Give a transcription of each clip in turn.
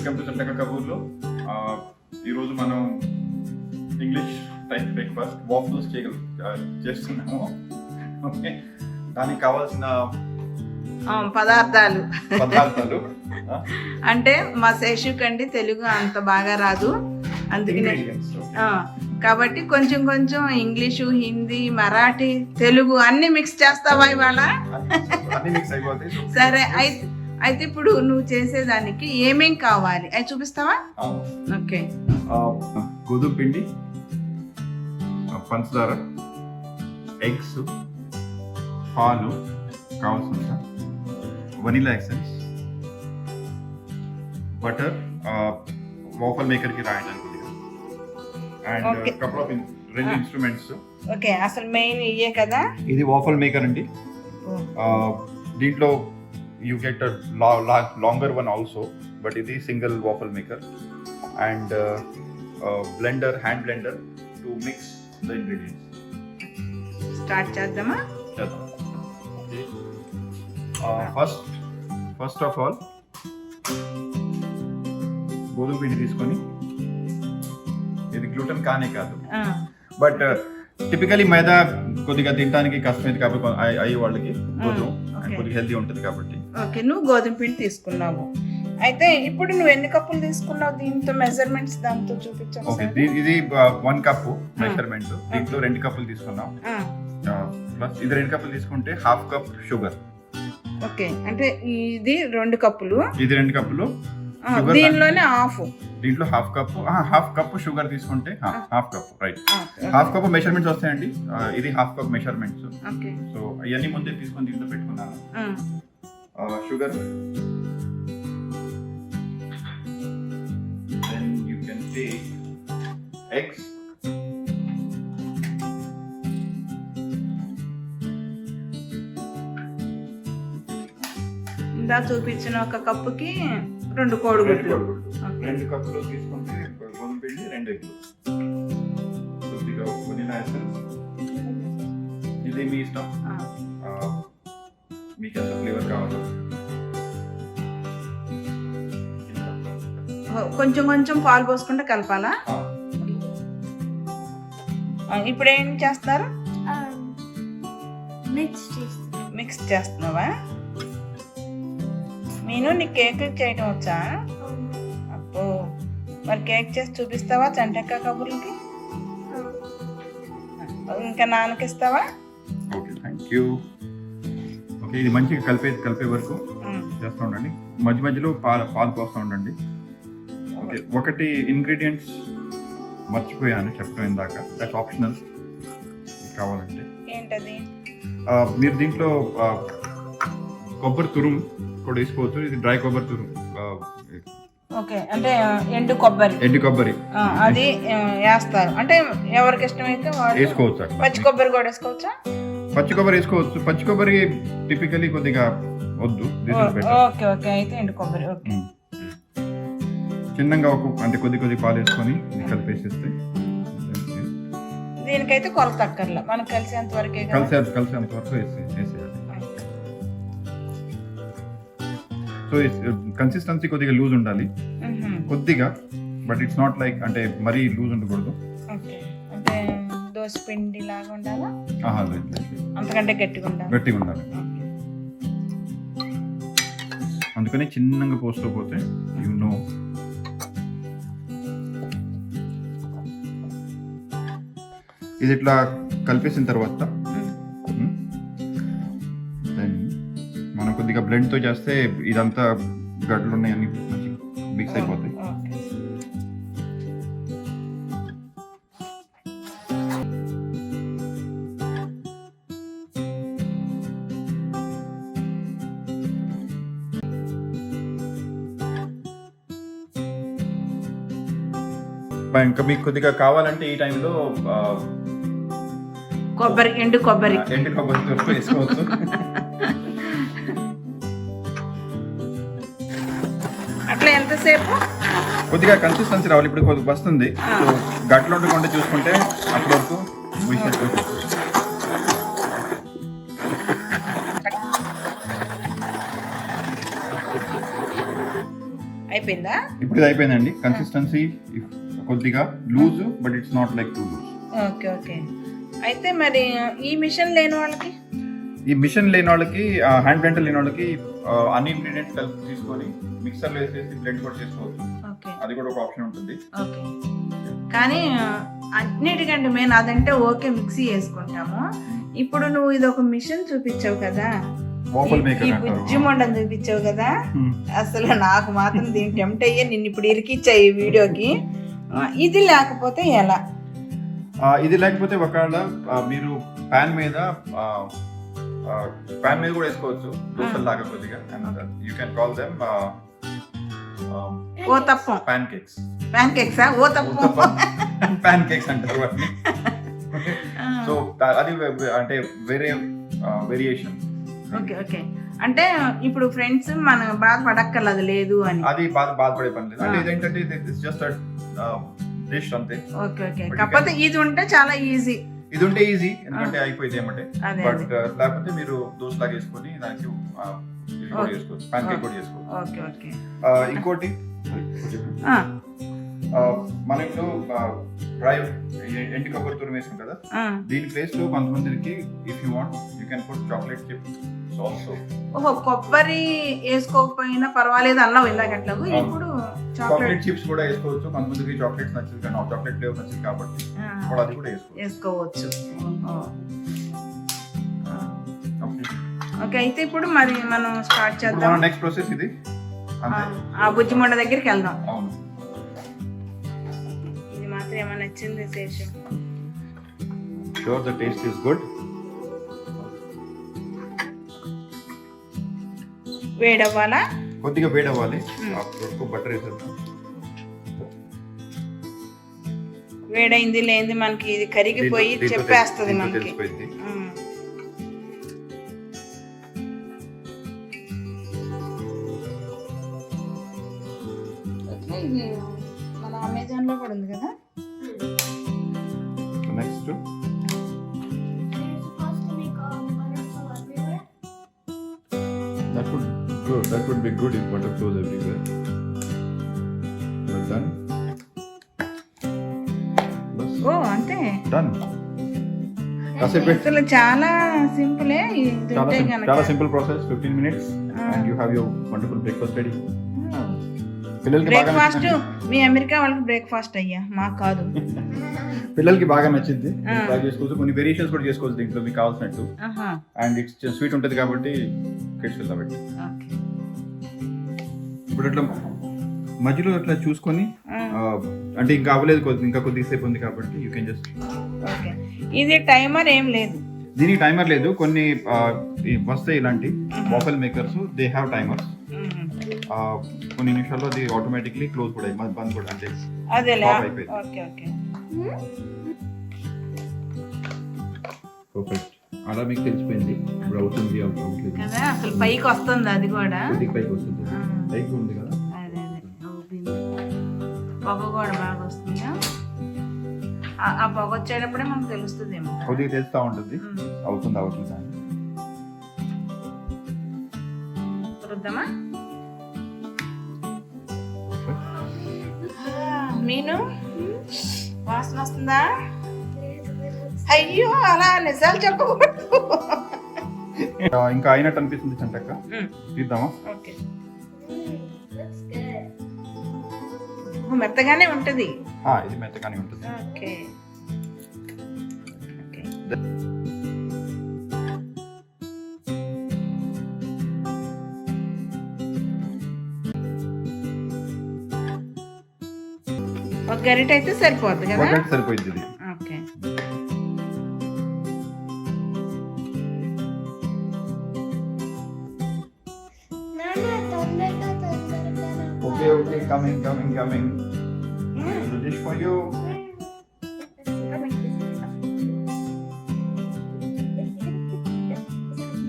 Welcome to చంటక కబూర్లో. ఈరోజు మనం English type breakfast వాఫ్ల్స్ చేస్తున్నాము. ఓకే, దానికి కావాల్సిన పదార్థాలు అంటే మా శేషుకండి తెలుగు అంత బాగా రాదు, అందుకనే కాబట్టి కొంచెం కొంచెం ఇంగ్లీషు, హిందీ, మరాఠీ, తెలుగు అన్ని మిక్స్ చేస్తావా ఇవాళ? సరే, అయితే ఇప్పుడు నువ్వు చేసేదానికి ఏమేం కావాలి అవి చూపిస్తావా? ఓకే, గోధుమ పిండి, పంచదార, ఎగ్స్, పాలు కావాల్సినంత, vanilla essence, butter, waffle maker కి రాయడానికి, అండ్ కపుల్ ఆఫ్ రెండు ఇన్స్ట్రుమెంట్స్. ఓకే, అసలు మెయిన్ ఇయే కదా. ఇది వాఫల్ మేకర్ అండి. దీంట్లో you get a longer one also, but it is single waffle maker, and blender, hand blender to mix the ingredients. Start చేద్దామా? చేద్దాం. First of all, గోధుమ పిండి తీసుకొని, ఇది గ్లూటెన్ కానే కాదు, బట్ టిపికలీ మైదా కొద్దిగా తినడానికి కష్టమైంది కాబట్టి అయ్యే వాళ్ళకి గోధుమ కొద్దిగా హెల్తీ ఉంటుంది కాబట్టి. ఓకే, నువ్వు గోధుమ పిండి తీసుకున్నావు. అయితే ఇప్పుడు నువ్వు ఎన్ని కప్పులు తీసుకున్నావు? దీంతో మెజర్మెంట్స్ దాంతో చూపించాను. ఓకే, ఇది 1 కప్ మెజర్మెంట్. దీంట్లో 2 కప్పులు తీసుకున్నాం. ప్లస్ ఇది 2 కప్పులు తీసుకుంటే 1/2 కప్ షుగర్. ఓకే, అంటే ఇది 2 కప్పులు, ఇది 2 కప్పులు, దీనిలోనే దీంట్లో 1/2 కప్ షుగర్ తీసుకుంటే 1/2 కప్, రైట్. 1/2 కప్ మెజర్మెంట్స్ వస్తాయండి. ఇది 1/2 కప్ మెజర్మెంట్స్. సో ఇవన్నీ ముందే తీసుకొని దీంట్లో పెట్టుకున్నాను. Sugar, then you can take eggs, ఇందా చూపించిన 1 కప్పుకి 2 కోడిగుడ్లు. 2 కప్పులు తీసుకుంటే గోధుమ పిండి, 2 ఎగ్లు, కొద్దిగా వనీలా ఎసెన్స్. ఇది మీ ఇష్టం, మీకు ఎంత ఫ్లేవర్ కావాలో. కొంచెం కొంచెం పాలు పోసుకుంటే కలపాలా? ఇప్పుడు ఏం చేస్తారు? మిక్స్ చేస్తున్నావా? నేను నీ కేక్ చేయటం వచ్చా? అబ్బో, మరి కేక్ చేసి చూపిస్తావా చంటక్క కబుర్లకి? ఇంకా నాన్నకిస్తావా? Okay, thank you. ఓకే, ఇది మంచిగా కలిపే వరకు చేస్తూ ఉండండి. మధ్య మధ్యలో పాలు పోస్తూ ఉండండి. ఓకే, ఒకటి ఇంగ్రీడియంట్స్ మర్చిపోయాను చెప్పడం ఇందాక, దట్స్ ఆప్షనల్. కావాలంటే ఏంటది? మీరు దీంట్లో కొబ్బరి తురుము కూడా వేసుకోవచ్చు. ఇది డ్రై కొబ్బరి తురుము. ఓకే, అంటే ఎండు కొబ్బరి అది వేస్తారు. అంటే ఎవరికి ఇష్టమైతే వేసుకోవచ్చు. పచ్చి కొబ్బరి కూడా వేసుకోవచ్చా? పచ్చి కొబ్బరి వేసుకోవచ్చు. పచ్చి కొబ్బరి టిపికలీ కొద్దిగా వద్దు. ఓకే ఓకే, అయితే ఎండు కొబ్బరి. ఓకే, చిన్నగా అంటే కొద్ది పాలు వేసుకొని కలిపేసేస్తే, దీనికైతే కొలత అక్కర్లా, మనకు కలిసేంత వరకే. కలిసేంత వరకు వేసేయాలి. సో కన్సిస్టెన్సీ కొద్దిగా లూజ్ ఉండాలి, కొద్దిగా, బట్ ఇట్స్ నాట్ లైక్ అంటే మరీ లూజ్ ఉండకూడదు. అంటే దోశ పిండి లాగా ఉండాలా? అంతకంటే గట్టిగా ఉండాలి. అందుకని చిన్నగా పోస్తూ పోతే ఇది ఇట్లా కలిపేసిన తర్వాత మనం కొద్దిగా బ్లెండ్తో చేస్తే ఇదంతా గడ్డలు ఉన్నాయని మంచి మిక్స్ అయిపోతాయి. ఇంకా మీకు కొద్దిగా కావాలంటే ఈ టైంలో ఎండు కొబ్బరి వేసుకోవచ్చు. అట్లా ఎంతసేపు? కొద్దిగా కన్సిస్టెన్సీ రావాలి. ఇప్పుడు కొద్దిగా వస్తుంది, గట్లో ఉండకుండా చూసుకుంటే అప్పటి వరకు అయిపోయిందా? ఇప్పుడు ఇది అయిపోయిందండి. కన్సిస్టెన్సీ కొద్దిగా loose, but it's not like too loose. Okay okay. అయితే మరి ఈ మిషన్ లేని వాళ్ళకి, హ్యాండ్ బ్లెండర్ లేని వాళ్ళకి అన్ని ఇంగ్రీడియంట్స్ కలిపి తీసుకొని మిక్సర్లో వేసేసి బ్లెండ్ కూడా చేసుకోవచ్చు. అది కూడా ఒక ఆప్షన్ ఉంటుంది. ఓకే, కానీ అన్నిటికంటే మెయిన్ అదంటే ఓకే, మిక్సీ వేసుకుంటాము. ఇప్పుడు నువ్వు ఇది ఒక మిషన్ చూపించావు కదా, ఈ బుజ్జి మొండని చూపించావు కదా, అసలు నాకు మాత్రం దీన్ని టెంప్ట్ అయ్యే నిన్ను ఇప్పుడు ఇరికిచ్చా ఈ వీడియోకి. ఇది లేకపోతే ఎలా? ఇది లేకపోతే ఒకవేళ మీరు ప్యాన్ మీద కూడా వేసుకోవచ్చు, దోశలాగా కొద్దిగా. You can call them uttapam, pancakes. Uttapam pancakes అంటారు వాటిని. సో అది అంటే వేరే వేరియేషన్. Okay okay. అంటే ఇప్పుడు ఫ్రెండ్స్ మనం బాధపడక్కర్లేదు లేదు అని, అది బాధపడే పని లేదు. అంటే ఇదేంటంటే జస్ట్ డిష్ అంతే. Okay okay. కాకపోతే ఇది ఉంటే చాలా ఈజీ. ఇది ఉంటే ఈజీ, ఎందుకంటే అయిపోయింది ఏమంటే. బట్ లేకపోతే మీరు దోశలాగా వేసుకొని దానికి చేసుకోవచ్చు, ప్యాన్ కేక్ కూడా చేసుకోవచ్చు. Okay okay. ఇంకోటి మన ఇంట్లో డ్రై ఎండు కొబ్బరి తురుము వేసాం కదా, దీని ప్లేస్ లో కొంతమందికి if you want you can put chocolate chips also. ఓహో, కొబ్బరి వేసుకోకపోయినా పర్వాలేదు అన్నావు ఇందాకట్లాగు. ఇప్పుడు చాక్లెట్ చిప్స్ కూడా వేసుకోవచ్చు. కొంతమందికి చాక్లెట్స్ నచ్చదు కానీ చాక్లెట్ ఫ్లేవర్ నచ్చదు కాబట్టి కూడా అది కూడా వేసుకోవచ్చు. ఓకే, అయితే ఇప్పుడు మరి మనం స్టార్ట్ చేద్దాం. నెక్స్ట్ ప్రాసెస్ ఇది. ఆ బుజ్జి మొండ దగ్గరికి వెళ్దాం. అవును, ఇది మాత్రం ఏమైనా నచ్చింది శేషం? Sure, the taste is good. వేడవ్వాలా? కొద్దిగా వేడవ్వాలి. అప్పుడు బటర్ వేసేద్దాం. వేడైంది లేనిది మనకి ఇది కరిగిపోయి చెప్పేస్తుంది మనకి. ఇది మన అమెజాన్ లో కూడా ఉంది కదా. Next that would be good if butter flows everywhere. Well done. ఓ అంతే, done. అసలు చాలా సింపులే. చాలా simple process. 15 minutes and you have your wonderful breakfast ready. Breakfast me America వాళ్ళకి బ్రేక్ఫాస్ట్ అయ్యా, మాకు కాదు. పిల్లలకి బాగా నచ్చింది. ట్రై చేసుకోవచ్చు. కొన్ని వేరియేషన్స్ కూడా చేసుకోవచ్చు దీంట్లో మీకు కావాల్సినట్టు. అండ్ ఇట్స్ స్వీట్ ఉంటుంది కాబట్టి కిడ్స్ విల్ లవ్ ఇట్. ఇప్పుడు ఇట్లా మధ్యలో ఇట్లా చూసుకొని, అంటే ఇంకా అవ్వలేదు, ఇంకా కొద్దిసేపు ఉంది కాబట్టి యూ కెన్ జస్ట్. ఓకే, ఇది టైమర్ ఏం లేదు, దీనికి టైమర్ లేదు. కొన్ని వస్తాయి ఇలాంటి waffle makers, they have timers. కొన్ని నిమిషాల్లో అది ఆటోమేటిక్లీ క్లోజ్ కూడా బంద్ కూడా అంటే అదేలే. Okay okay, perfect. అలా మీకు తెలిసిపోయింది ఇప్పుడు అవుతుంది అవుతుంది కదా. అసలు పైకి వస్తుంది, అది కూడా పైకి వస్తుంది. పైకి ఉంది కదా, అదే పొగ కూడా బాగా వస్తుందా. ఆ పొగ వచ్చేటప్పుడే మనకు తెలుస్తుంది ఏమో, కొద్దిగా తెలుస్తూ ఉంటుంది అవుతుంది అవుతుంది. చూద్దామా మీను, వాసన వస్తుందా? అయ్యో అలా నిజాలు చెప్పకూడదు. ఇంకా అయినట్టు అనిపిస్తుంది చంటక్క, తీద్దామా? ఓకే, మెత్తగానే ఉంటుంది. ఇది మెత్తగానే ఉంటుంది. ఓకే ఒక గరిట అయితే సరిపోద్ది కదా. సరిపోయింది ఇది. Okay, Okay, coming. The dish for you.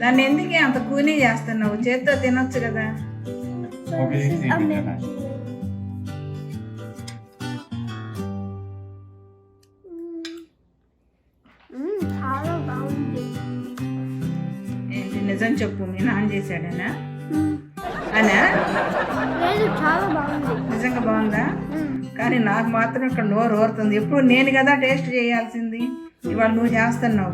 దాన్ని ఎందుకే అంత కూనీ చేస్తున్నావు? చేత్తో తినొచ్చు కదా. Okay, ఏంటి నిజం చెప్పు, మీ నాన్న చేశాడనా? అనా లేదు చాలా బాగుంది. నిజంగా బాగుందా? కానీ నాకు మాత్రం ఇక్కడ నోరు ఊరుతుంది. ఎప్పుడు నేను కదా టేస్ట్ చేయాల్సింది, ఇవాళ నువ్వు చేస్తున్నావు.